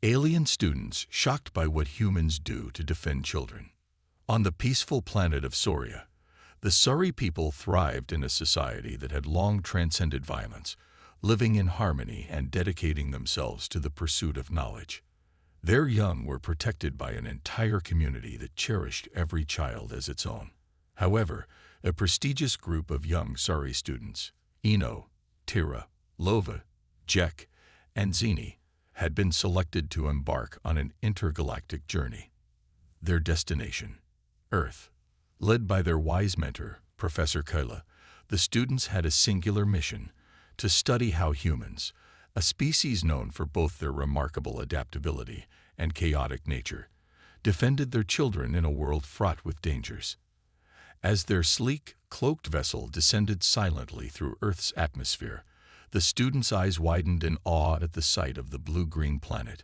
Alien students shocked by what humans do to defend children. On the peaceful planet of Soria, the Suri people thrived in a society that had long transcended violence, living in harmony and dedicating themselves to the pursuit of knowledge. Their young were protected by an entire community that cherished every child as its own. However, a prestigious group of young Suri students, Eno, Tira, Lova, Jek, and Zini, had been selected to embark on an intergalactic journey. Their destination, Earth. Led by their wise mentor, Professor Kyla, the students had a singular mission: to study how humans, a species known for both their remarkable adaptability and chaotic nature, defended their children in a world fraught with dangers. As their sleek, cloaked vessel descended silently through Earth's atmosphere, the students' eyes widened in awe at the sight of the blue-green planet.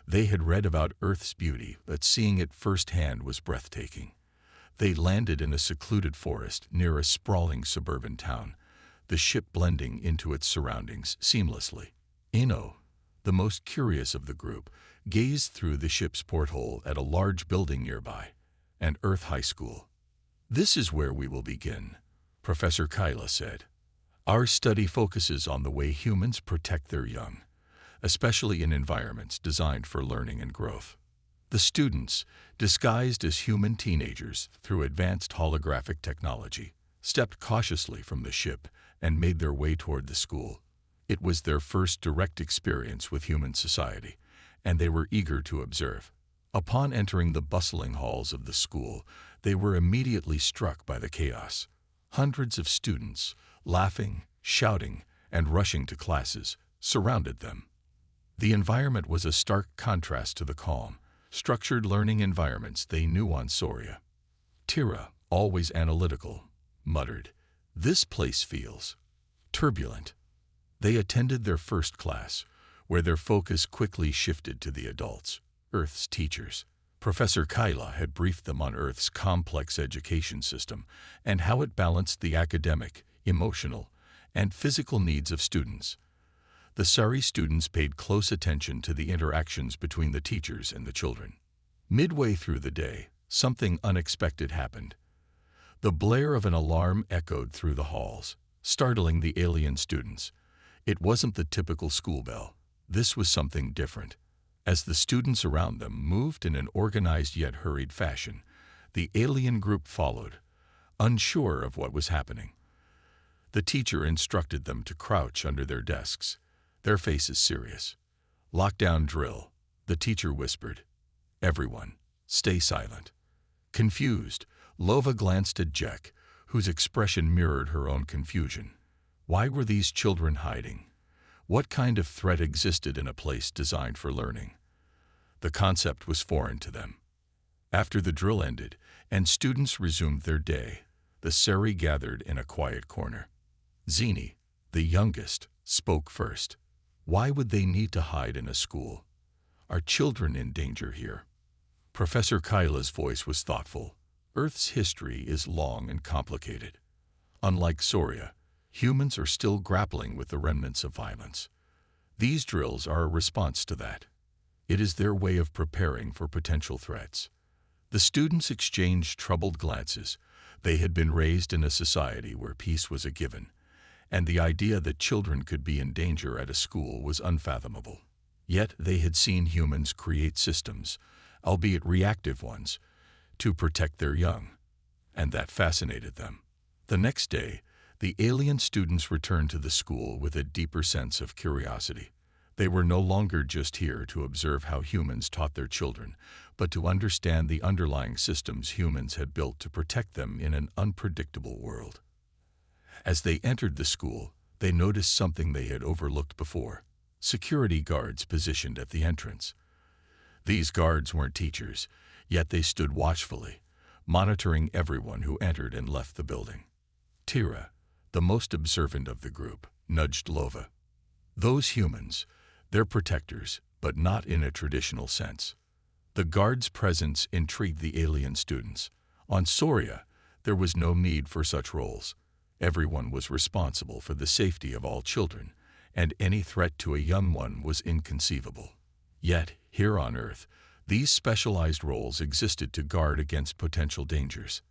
They had read about Earth's beauty, but seeing it firsthand was breathtaking. They landed in a secluded forest near a sprawling suburban town, the ship blending into its surroundings seamlessly. Eno, the most curious of the group, gazed through the ship's porthole at a large building nearby, an Earth high school. "This is where we will begin," Professor Kyla said. "Our study focuses on the way humans protect their young, especially in environments designed for learning and growth." The students, disguised as human teenagers through advanced holographic technology, stepped cautiously from the ship and made their way toward the school. It was their first direct experience with human society, and they were eager to observe. Upon entering the bustling halls of the school, they were immediately struck by the chaos. Hundreds of students, laughing, shouting, and rushing to classes, surrounded them. The environment was a stark contrast to the calm, structured learning environments they knew on Soria. Tira, always analytical, muttered, "This place feels turbulent." They attended their first class, where their focus quickly shifted to the adults, Earth's teachers. Professor Kyla had briefed them on Earth's complex education system and how it balanced the academic, emotional, and physical needs of students. The Suri students paid close attention to the interactions between the teachers and the children. Midway through the day, something unexpected happened. The blare of an alarm echoed through the halls, startling the alien students. It wasn't the typical school bell. This was something different. As the students around them moved in an organized yet hurried fashion, the alien group followed, unsure of what was happening. The teacher instructed them to crouch under their desks, their faces serious. "Lockdown drill," the teacher whispered. "Everyone, stay silent." Confused, Lova glanced at Jek, whose expression mirrored her own confusion. Why were these children hiding? What kind of threat existed in a place designed for learning? The concept was foreign to them. After the drill ended and students resumed their day, the Suri gathered in a quiet corner. Zini, the youngest, spoke first. Why would they need to hide in a school? Are children in danger here? Professor Kyla's voice was thoughtful. Earth's history is long and complicated. Unlike Soria, humans are still grappling with the remnants of violence. These drills are a response to that. It is their way of preparing for potential threats. The students exchanged troubled glances. They had been raised in a society where peace was a given, and the idea that children could be in danger at a school was unfathomable. Yet they had seen humans create systems, albeit reactive ones, to protect their young, and that fascinated them. The next day, the alien students returned to the school with a deeper sense of curiosity. They were no longer just here to observe how humans taught their children, but to understand the underlying systems humans had built to protect them in an unpredictable world. As they entered the school, they noticed something they had overlooked before: security guards positioned at the entrance. These guards weren't teachers, yet they stood watchfully, monitoring everyone who entered and left the building. Tira, the most observant of the group, nudged Lova. "Those humans, they're protectors, but not in a traditional sense." The guards' presence intrigued the alien students. On Soria, there was no need for such roles. Everyone was responsible for the safety of all children, and any threat to a young one was inconceivable. Yet, Here on Earth, these specialized roles existed to guard against potential dangers.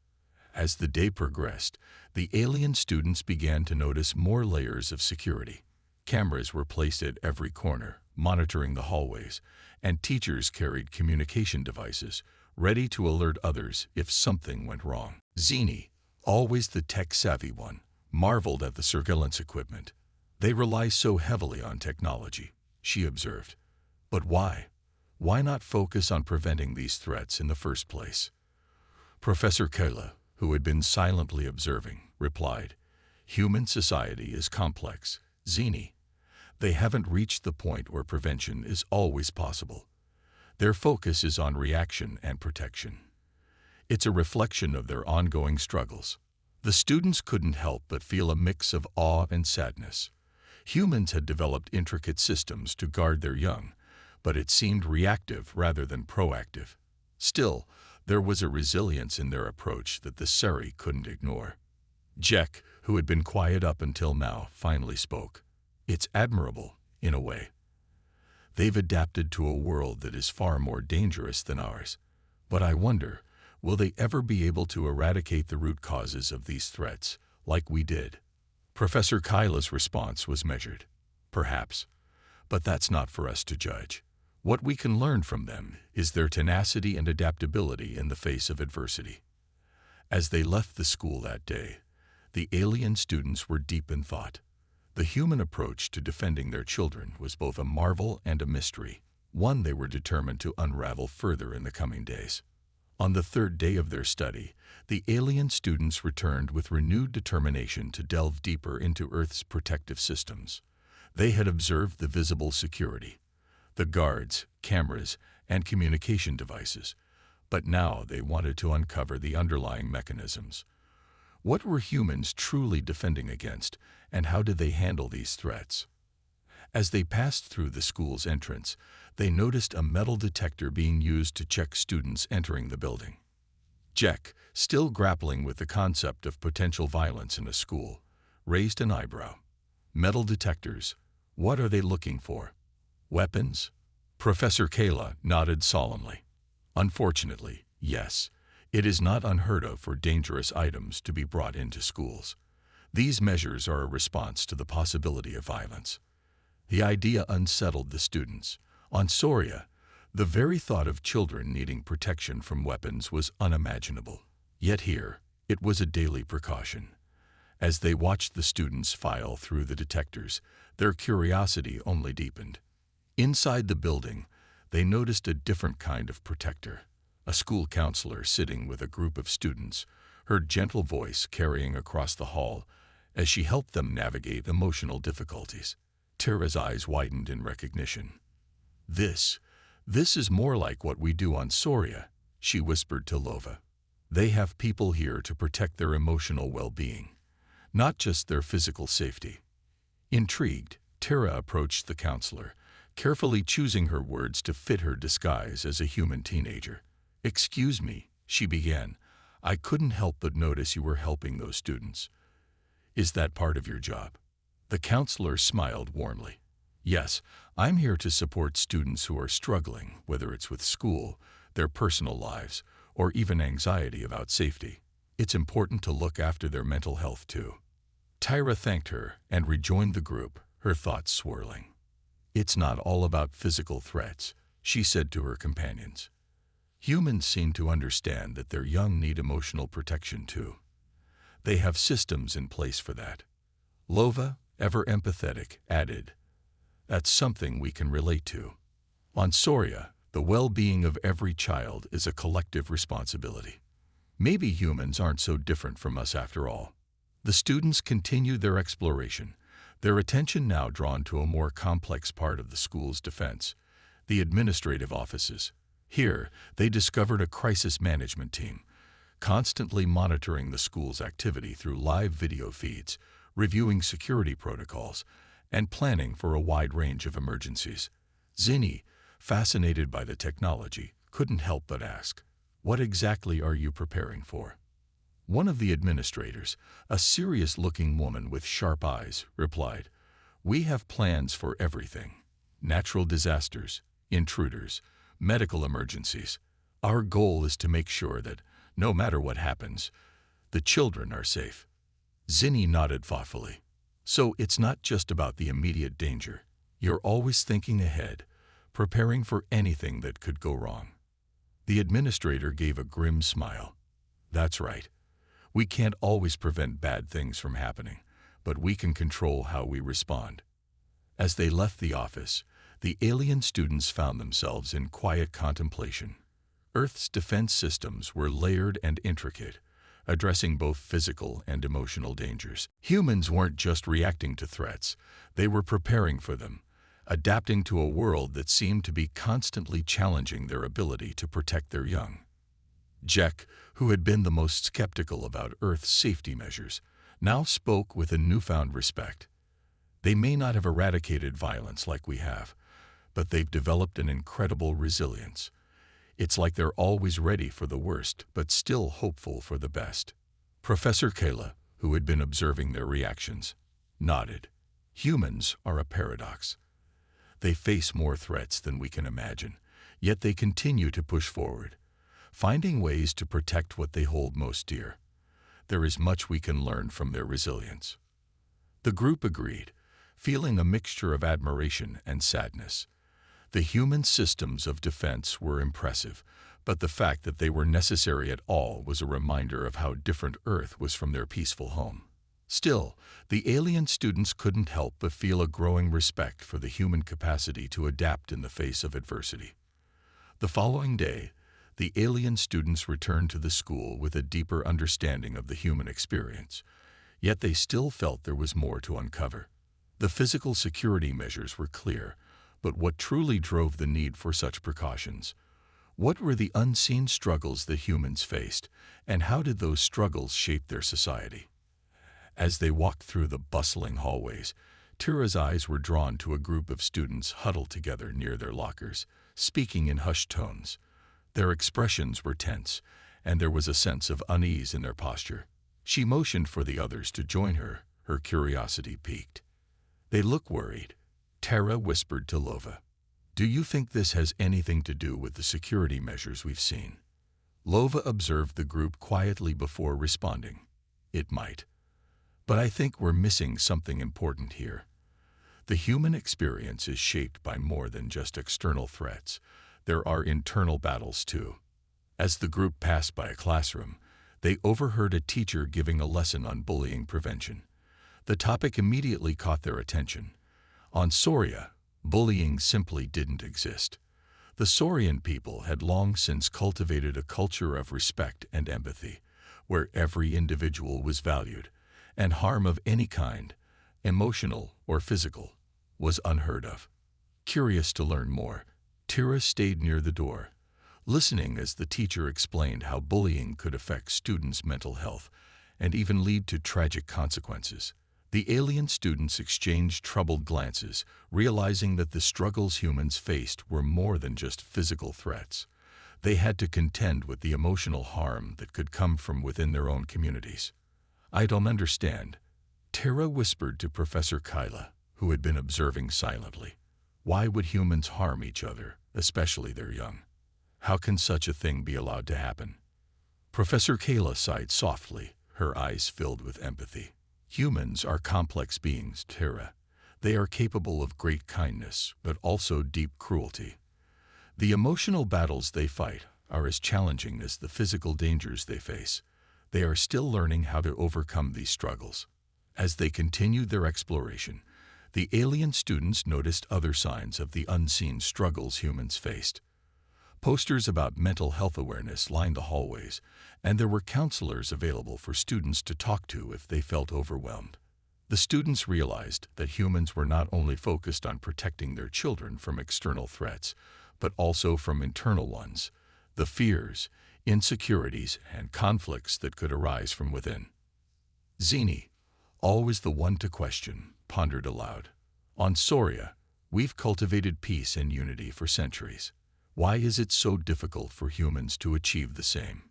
As the day progressed, the alien students began to notice more layers of security. Cameras were placed at every corner, monitoring the hallways, and teachers carried communication devices, ready to alert others if something went wrong. Zini, always the tech-savvy one, marveled at the surveillance equipment. They rely so heavily on technology, she observed. But why? Why not focus on preventing these threats in the first place? Professor Kayla, who had been silently observing, replied, "Human society is complex, Zini. They haven't reached the point where prevention is always possible. Their focus is on reaction and protection. It's a reflection of their ongoing struggles." The students couldn't help but feel a mix of awe and sadness. Humans had developed intricate systems to guard their young, but it seemed reactive rather than proactive. Still, there was a resilience in their approach that the Seri couldn't ignore. Jack, who had been quiet up until now, finally spoke. "It's admirable, in a way. They've adapted to a world that is far more dangerous than ours. But I wonder, will they ever be able to eradicate the root causes of these threats, like we did?" Professor Kyla's response was measured. "Perhaps, but that's not for us to judge. What we can learn from them is their tenacity and adaptability in the face of adversity." As they left the school that day, the alien students were deep in thought. The human approach to defending their children was both a marvel and a mystery, one they were determined to unravel further in the coming days. On the third day of their study, the alien students returned with renewed determination to delve deeper into Earth's protective systems. They had observed the visible security, the guards, cameras, and communication devices, but now they wanted to uncover the underlying mechanisms. What were humans truly defending against, and how did they handle these threats? As they passed through the school's entrance, they noticed a metal detector being used to check students entering the building. Jack, still grappling with the concept of potential violence in a school, raised an eyebrow. "Metal detectors, what are they looking for? Weapons?" Professor Kayla nodded solemnly. "Unfortunately, yes. It is not unheard of for dangerous items to be brought into schools. These measures are a response to the possibility of violence." The idea unsettled the students. On Soria, the very thought of children needing protection from weapons was unimaginable. Yet here, it was a daily precaution. As they watched the students file through the detectors, their curiosity only deepened. Inside the building, they noticed a different kind of protector. A school counselor sitting with a group of students, her gentle voice carrying across the hall as she helped them navigate emotional difficulties. Tara's eyes widened in recognition. This is more like what we do on Soria," she whispered to Lova. "They have people here to protect their emotional well-being, not just their physical safety." Intrigued, Tara approached the counselor, carefully choosing her words to fit her disguise as a human teenager. "Excuse me," she began. "I couldn't help but notice you were helping those students. Is that part of your job?" The counselor smiled warmly. "Yes, I'm here to support students who are struggling, whether it's with school, their personal lives, or even anxiety about safety. It's important to look after their mental health too." Tyra thanked her and rejoined the group, her thoughts swirling. "It's not all about physical threats," she said to her companions. "Humans seem to understand that their young need emotional protection too. They have systems in place for that." Lova, ever empathetic, added, "That's something we can relate to. On Soria, the well-being of every child is a collective responsibility. Maybe humans aren't so different from us after all." The students continued their exploration, their attention now drawn to a more complex part of the school's defense, the administrative offices. Here, they discovered a crisis management team, constantly monitoring the school's activity through live video feeds, reviewing security protocols, and planning for a wide range of emergencies. Zinni, fascinated by the technology, couldn't help but ask, "What exactly are you preparing for?" One of the administrators, a serious-looking woman with sharp eyes, replied, "We have plans for everything: natural disasters, intruders, medical emergencies. Our goal is to make sure that, no matter what happens, the children are safe. Zinni nodded thoughtfully. So it's not just about the immediate danger. You're always thinking ahead, preparing for anything that could go wrong. The administrator gave a grim smile. That's right. We can't always prevent bad things from happening, but we can control how we respond. As they left the office, the alien students found themselves in quiet contemplation. Earth's defense systems were layered and intricate, addressing both physical and emotional dangers. Humans weren't just reacting to threats, they were preparing for them, adapting to a world that seemed to be constantly challenging their ability to protect their young. Jack, who had been the most skeptical about Earth's safety measures, now spoke with a newfound respect. They may not have eradicated violence like we have, but they've developed an incredible resilience. It's like they're always ready for the worst, but still hopeful for the best. Professor Kayla, who had been observing their reactions, nodded. Humans are a paradox. They face more threats than we can imagine, yet they continue to push forward, finding ways to protect what they hold most dear. There is much we can learn from their resilience. The group agreed, feeling a mixture of admiration and sadness. The human systems of defense were impressive, but the fact that they were necessary at all was a reminder of how different Earth was from their peaceful home. Still, the alien students couldn't help but feel a growing respect for the human capacity to adapt in the face of adversity. The following day, the alien students returned to the school with a deeper understanding of the human experience, yet they still felt there was more to uncover. The physical security measures were clear, but what truly drove the need for such precautions? What were the unseen struggles that humans faced, and how did those struggles shape their society? As they walked through the bustling hallways, Tira's eyes were drawn to a group of students huddled together near their lockers, speaking in hushed tones. Their expressions were tense, and there was a sense of unease in their posture. She motioned for the others to join her, her curiosity piqued. They look worried. Tara whispered to Lova. Do you think this has anything to do with the security measures we've seen? Lova observed the group quietly before responding. It might. But I think we're missing something important here. The human experience is shaped by more than just external threats. There are internal battles too. As the group passed by a classroom, they overheard a teacher giving a lesson on bullying prevention. The topic immediately caught their attention. On Soria, bullying simply didn't exist. The Saurian people had long since cultivated a culture of respect and empathy, where every individual was valued, and harm of any kind, emotional or physical, was unheard of. Curious to learn more, Tira stayed near the door, listening as the teacher explained how bullying could affect students' mental health and even lead to tragic consequences. The alien students exchanged troubled glances, realizing that the struggles humans faced were more than just physical threats. They had to contend with the emotional harm that could come from within their own communities. I don't understand, Tara whispered to Professor Kyla, who had been observing silently. Why would humans harm each other, especially their young? How can such a thing be allowed to happen? Professor Kayla sighed softly, her eyes filled with empathy. Humans are complex beings, Tara. They are capable of great kindness, but also deep cruelty. The emotional battles they fight are as challenging as the physical dangers they face. They are still learning how to overcome these struggles. As they continued their exploration, the alien students noticed other signs of the unseen struggles humans faced. Posters about mental health awareness lined the hallways, and there were counselors available for students to talk to if they felt overwhelmed. The students realized that humans were not only focused on protecting their children from external threats, but also from internal ones, the fears, insecurities, and conflicts that could arise from within. Zinni, always the one to question, pondered aloud. On Soria, we've cultivated peace and unity for centuries. Why is it so difficult for humans to achieve the same?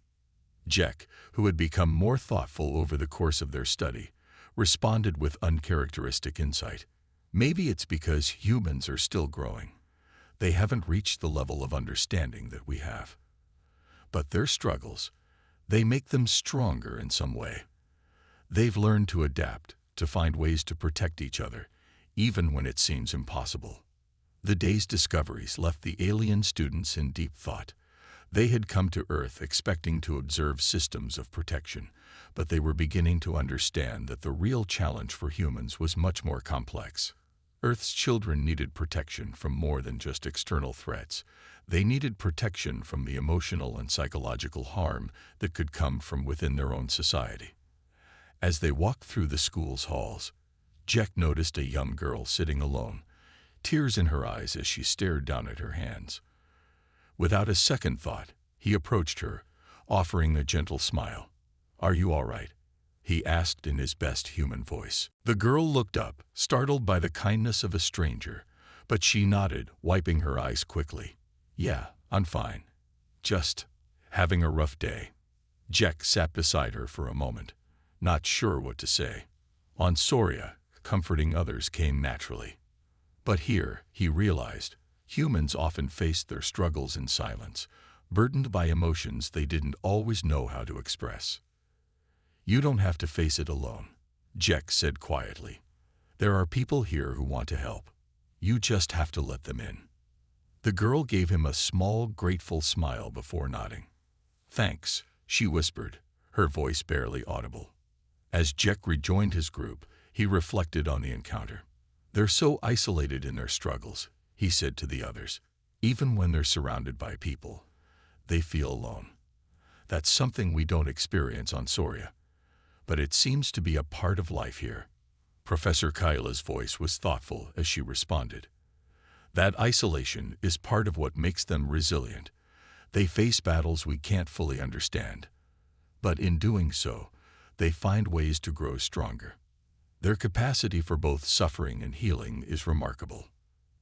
Jack, who had become more thoughtful over the course of their study, responded with uncharacteristic insight. Maybe it's because humans are still growing. They haven't reached the level of understanding that we have. But their struggles, they make them stronger in some way. They've learned to adapt, to find ways to protect each other, even when it seems impossible. The day's discoveries left the alien students in deep thought. They had come to Earth expecting to observe systems of protection, but they were beginning to understand that the real challenge for humans was much more complex. Earth's children needed protection from more than just external threats. They needed protection from the emotional and psychological harm that could come from within their own society. As they walked through the school's halls, Jack noticed a young girl sitting alone, tears in her eyes as she stared down at her hands. Without a second thought, he approached her, offering a gentle smile. "Are you all right?" he asked in his best human voice. The girl looked up, startled by the kindness of a stranger, but she nodded, wiping her eyes quickly. "Yeah, I'm fine. Just having a rough day." Jack sat beside her for a moment, not sure what to say. On Soria, comforting others came naturally. But here, he realized, humans often faced their struggles in silence, burdened by emotions they didn't always know how to express. "You don't have to face it alone," Jack said quietly. "There are people here who want to help. You just have to let them in." The girl gave him a small, grateful smile before nodding. "Thanks," she whispered, her voice barely audible. As Jack rejoined his group, he reflected on the encounter. "They're so isolated in their struggles," he said to the others. "Even when they're surrounded by people, they feel alone. That's something we don't experience on Soria, but it seems to be a part of life here." Professor Kyla's voice was thoughtful as she responded. "That isolation is part of what makes them resilient. They face battles we can't fully understand, but in doing so, they find ways to grow stronger. Their capacity for both suffering and healing is remarkable."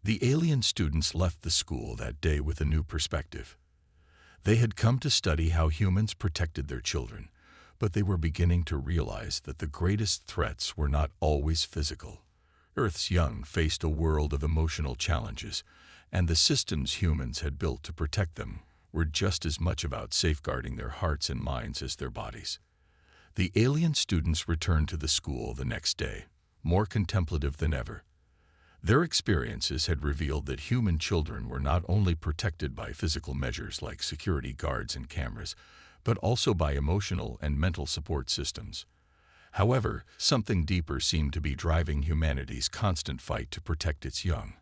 The alien students left the school that day with a new perspective. They had come to study how humans protected their children, but they were beginning to realize that the greatest threats were not always physical. Earth's young faced a world of emotional challenges, and the systems humans had built to protect them were just as much about safeguarding their hearts and minds as their bodies. The alien students returned to the school the next day, more contemplative than ever. Their experiences had revealed that human children were not only protected by physical measures like security guards and cameras, but also by emotional and mental support systems. However, something deeper seemed to be driving humanity's constant fight to protect its young,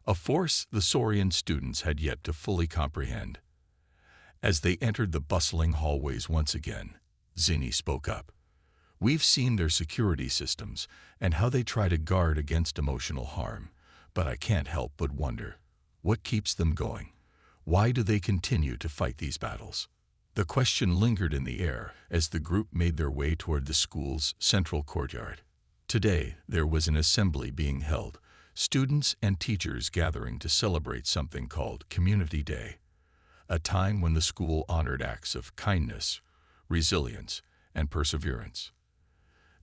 a force the Saurian students had yet to fully comprehend. As they entered the bustling hallways once again, Zinni spoke up. "We've seen their security systems and how they try to guard against emotional harm, but I can't help but wonder, what keeps them going? Why do they continue to fight these battles?" The question lingered in the air as the group made their way toward the school's central courtyard. Today, there was an assembly being held, students and teachers gathering to celebrate something called Community Day, a time when the school honored acts of kindness, resilience, and perseverance.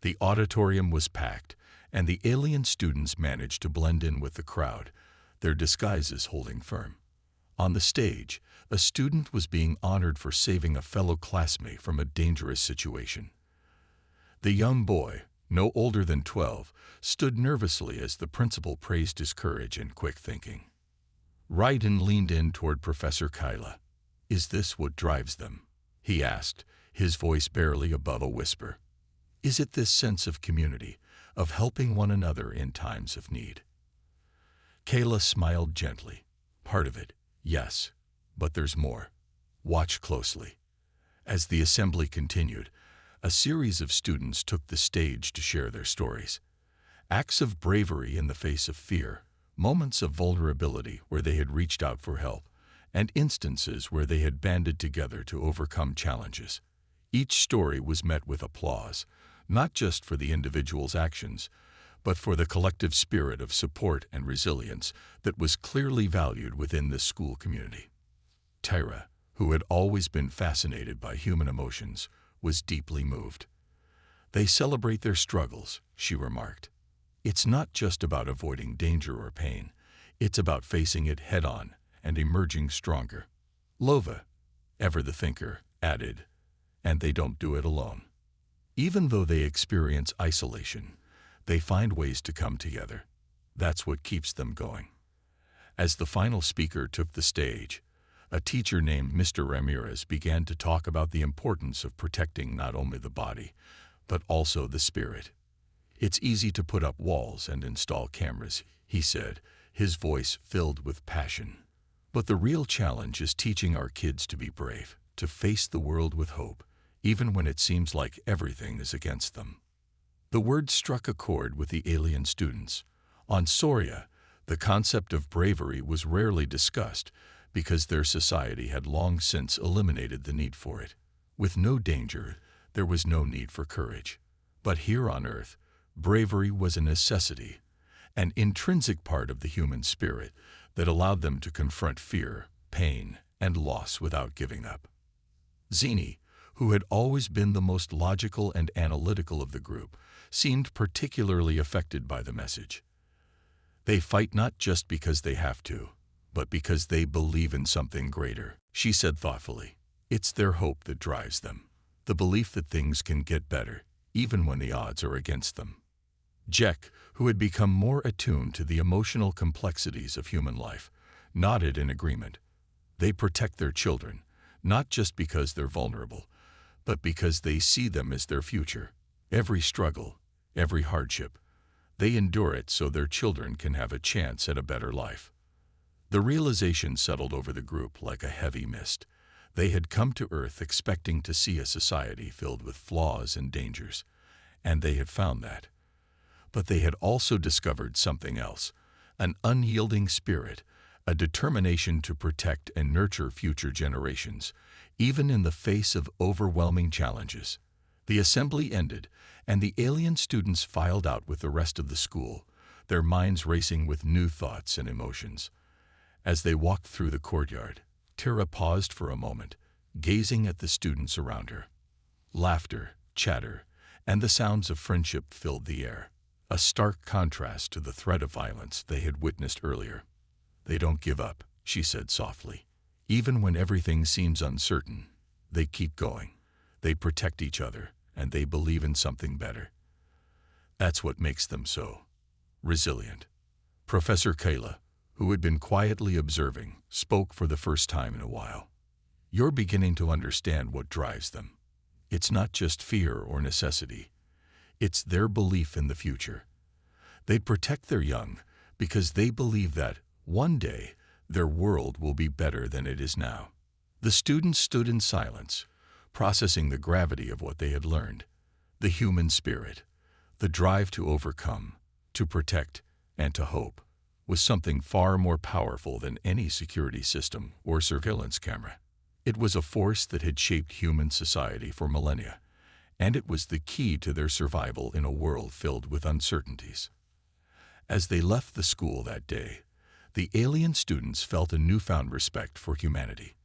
The auditorium was packed, and the alien students managed to blend in with the crowd, their disguises holding firm. On the stage, a student was being honored for saving a fellow classmate from a dangerous situation. The young boy, no older than 12, stood nervously as the principal praised his courage and quick thinking. Raiden leaned in toward Professor Kyla. "Is this what drives them?" he asked, his voice barely above a whisper. "Is it this sense of community, of helping one another in times of need?" Kayla smiled gently. "Part of it, yes, but there's more. Watch closely." As the assembly continued, a series of students took the stage to share their stories. Acts of bravery in the face of fear, moments of vulnerability where they had reached out for help, and instances where they had banded together to overcome challenges. Each story was met with applause, not just for the individual's actions, but for the collective spirit of support and resilience that was clearly valued within the school community. Tyra, who had always been fascinated by human emotions, was deeply moved. "They celebrate their struggles," she remarked. "It's not just about avoiding danger or pain. It's about facing it head-on and emerging stronger. Lova, ever the thinker, added, and they don't do it alone. Even though they experience isolation, they find ways to come together. That's what keeps them going. As the final speaker took the stage, a teacher named Mr. Ramirez began to talk about the importance of protecting not only the body, but also the spirit. It's easy to put up walls and install cameras, he said, his voice filled with passion. But the real challenge is teaching our kids to be brave, to face the world with hope, even when it seems like everything is against them. The words struck a chord with the alien students. On Soria, the concept of bravery was rarely discussed because their society had long since eliminated the need for it. With no danger, there was no need for courage. But here on Earth, bravery was a necessity, an intrinsic part of the human spirit that allowed them to confront fear, pain, and loss without giving up. Zini, who had always been the most logical and analytical of the group, seemed particularly affected by the message. They fight not just because they have to, but because they believe in something greater, she said thoughtfully. It's their hope that drives them, the belief that things can get better, even when the odds are against them. Jack, who had become more attuned to the emotional complexities of human life, nodded in agreement. They protect their children, not just because they're vulnerable, but because they see them as their future. Every struggle, every hardship, they endure it so their children can have a chance at a better life. The realization settled over the group like a heavy mist. They had come to Earth expecting to see a society filled with flaws and dangers, and they had found that. But they had also discovered something else, an unyielding spirit, a determination to protect and nurture future generations, even in the face of overwhelming challenges. The assembly ended, and the alien students filed out with the rest of the school, their minds racing with new thoughts and emotions. As they walked through the courtyard, Tara paused for a moment, gazing at the students around her. Laughter, chatter, and the sounds of friendship filled the air, a stark contrast to the threat of violence they had witnessed earlier. They don't give up, she said softly. Even when everything seems uncertain, they keep going. They protect each other, and they believe in something better. That's what makes them so resilient. Professor Kayla, who had been quietly observing, spoke for the first time in a while. You're beginning to understand what drives them. It's not just fear or necessity. It's their belief in the future. They protect their young because they believe that, one day, their world will be better than it is now. The students stood in silence, processing the gravity of what they had learned. The human spirit, the drive to overcome, to protect, and to hope, was something far more powerful than any security system or surveillance camera. It was a force that had shaped human society for millennia, and it was the key to their survival in a world filled with uncertainties. As they left the school that day, the alien students felt a newfound respect for humanity.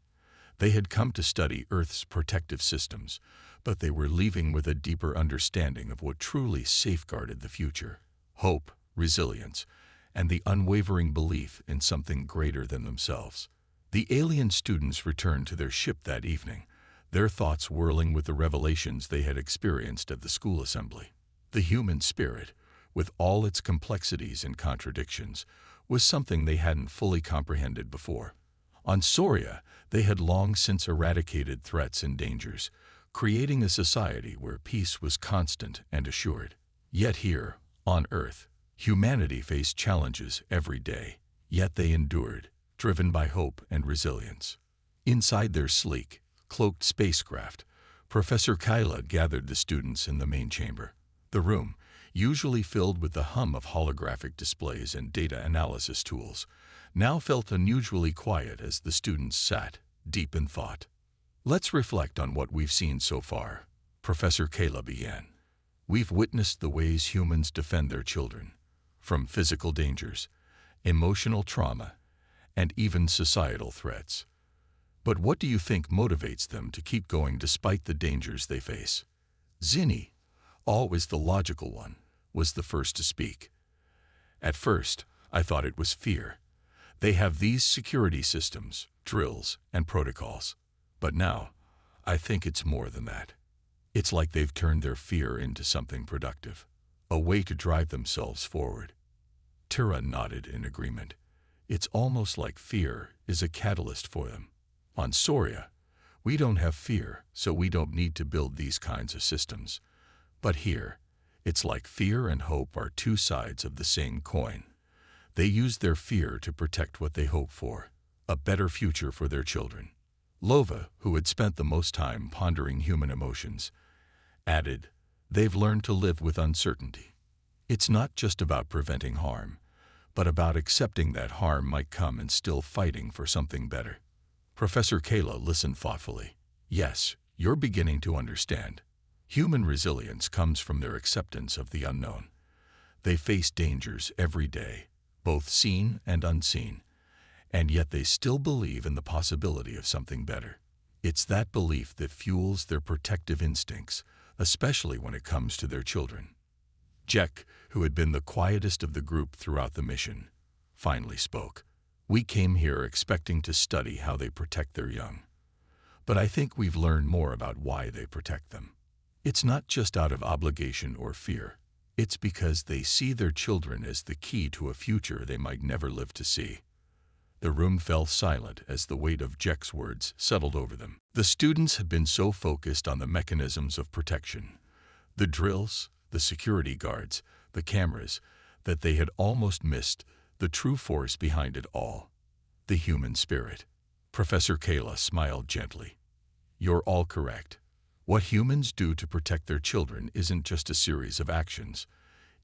They had come to study Earth's protective systems, but they were leaving with a deeper understanding of what truly safeguarded the future: hope, resilience, and the unwavering belief in something greater than themselves. The alien students returned to their ship that evening, their thoughts whirling with the revelations they had experienced at the school assembly. The human spirit, with all its complexities and contradictions, was something they hadn't fully comprehended before. On Soria, they had long since eradicated threats and dangers, creating a society where peace was constant and assured. Yet here, on Earth, humanity faced challenges every day, yet they endured, driven by hope and resilience. Inside their sleek, cloaked spacecraft, Professor Kyla gathered the students in the main chamber. The room, usually filled with the hum of holographic displays and data analysis tools, now felt unusually quiet as the students sat, deep in thought. Let's reflect on what we've seen so far, Professor Kayla began. We've witnessed the ways humans defend their children, from physical dangers, emotional trauma, and even societal threats. But what do you think motivates them to keep going despite the dangers they face? Zinni, always the logical one, was the first to speak. At first, I thought it was fear. They have these security systems, drills, and protocols. But now, I think it's more than that. It's like they've turned their fear into something productive, a way to drive themselves forward. Tira nodded in agreement. It's almost like fear is a catalyst for them. On Soria, we don't have fear, so we don't need to build these kinds of systems. But here, it's like fear and hope are two sides of the same coin. They use their fear to protect what they hope for, a better future for their children. Lova, who had spent the most time pondering human emotions, added, they've learned to live with uncertainty. It's not just about preventing harm, but about accepting that harm might come and still fighting for something better. Professor Kayla listened thoughtfully. Yes, you're beginning to understand. Human resilience comes from their acceptance of the unknown. They face dangers every day, both seen and unseen, and yet they still believe in the possibility of something better. It's that belief that fuels their protective instincts, especially when it comes to their children. Jack, who had been the quietest of the group throughout the mission, finally spoke. We came here expecting to study how they protect their young. But I think we've learned more about why they protect them. It's not just out of obligation or fear. It's because they see their children as the key to a future they might never live to see. The room fell silent as the weight of Jack's words settled over them. The students had been so focused on the mechanisms of protection, the drills, the security guards, the cameras, that they had almost missed the true force behind it all, the human spirit. Professor Kayla smiled gently. You're all correct. What humans do to protect their children isn't just a series of actions.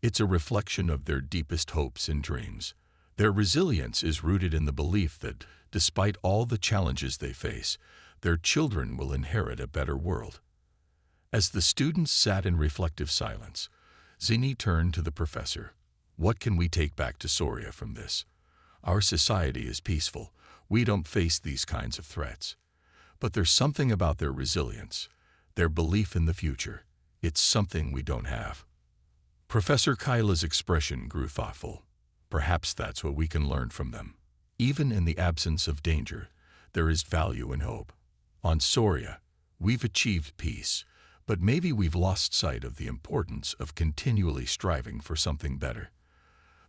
It's a reflection of their deepest hopes and dreams. Their resilience is rooted in the belief that, despite all the challenges they face, their children will inherit a better world. As the students sat in reflective silence, Zinni turned to the professor. What can we take back to Soria from this? Our society is peaceful. We don't face these kinds of threats. But there's something about their resilience, their belief in the future. It's something we don't have. Professor Kyla's expression grew thoughtful. Perhaps that's what we can learn from them. Even in the absence of danger, there is value in hope. On Soria, we've achieved peace, but maybe we've lost sight of the importance of continually striving for something better.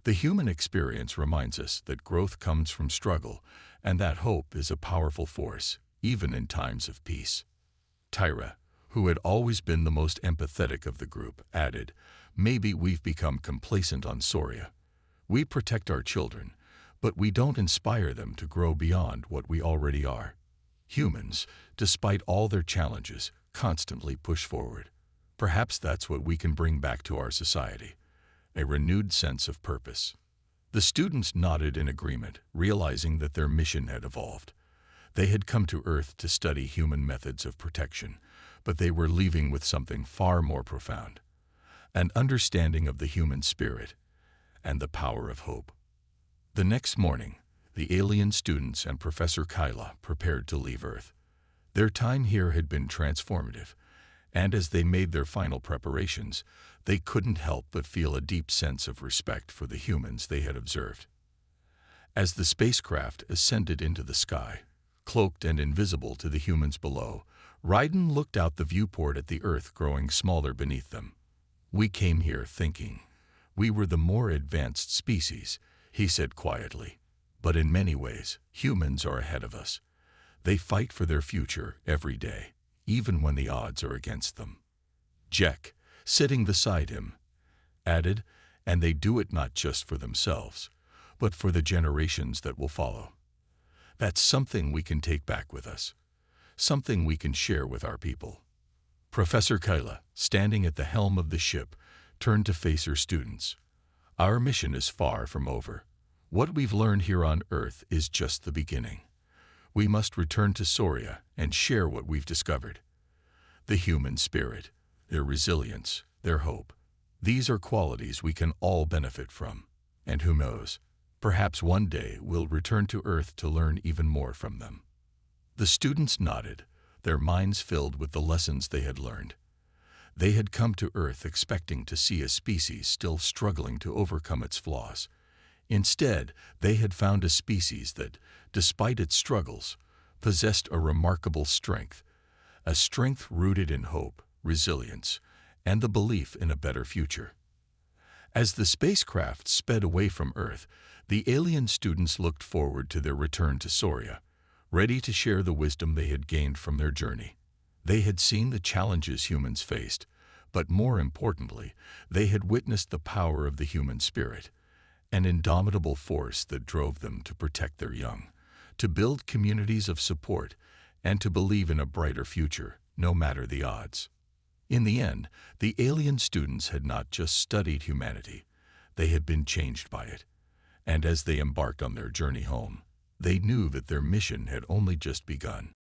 The human experience reminds us that growth comes from struggle, and that hope is a powerful force, even in times of peace. Tyra, who had always been the most empathetic of the group, added, maybe we've become complacent on Soria. We protect our children, but we don't inspire them to grow beyond what we already are. Humans, despite all their challenges, constantly push forward. Perhaps that's what we can bring back to our society, a renewed sense of purpose. The students nodded in agreement, realizing that their mission had evolved. They had come to Earth to study human methods of protection, but they were leaving with something far more profound, an understanding of the human spirit and the power of hope. The next morning, the alien students and Professor Kyla prepared to leave Earth. Their time here had been transformative, and as they made their final preparations, they couldn't help but feel a deep sense of respect for the humans they had observed. As the spacecraft ascended into the sky, cloaked and invisible to the humans below, Raiden looked out the viewport at the Earth growing smaller beneath them. We came here thinking we were the more advanced species, he said quietly. But in many ways, humans are ahead of us. They fight for their future every day, even when the odds are against them. Jack, sitting beside him, added, and they do it not just for themselves, but for the generations that will follow. That's something we can take back with us, something we can share with our people. Professor Kyla, standing at the helm of the ship, turned to face her students. Our mission is far from over. What we've learned here on Earth is just the beginning. We must return to Soria and share what we've discovered. The human spirit, their resilience, their hope. These are qualities we can all benefit from. And who knows, perhaps one day we'll return to Earth to learn even more from them. The students nodded, their minds filled with the lessons they had learned. They had come to Earth expecting to see a species still struggling to overcome its flaws. Instead, they had found a species that, despite its struggles, possessed a remarkable strength, a strength rooted in hope, resilience, and the belief in a better future. As the spacecraft sped away from Earth, the alien students looked forward to their return to Soria, ready to share the wisdom they had gained from their journey. They had seen the challenges humans faced, but more importantly, they had witnessed the power of the human spirit, an indomitable force that drove them to protect their young, to build communities of support, and to believe in a brighter future, no matter the odds. In the end, the alien students had not just studied humanity, they had been changed by it. And as they embarked on their journey home, they knew that their mission had only just begun.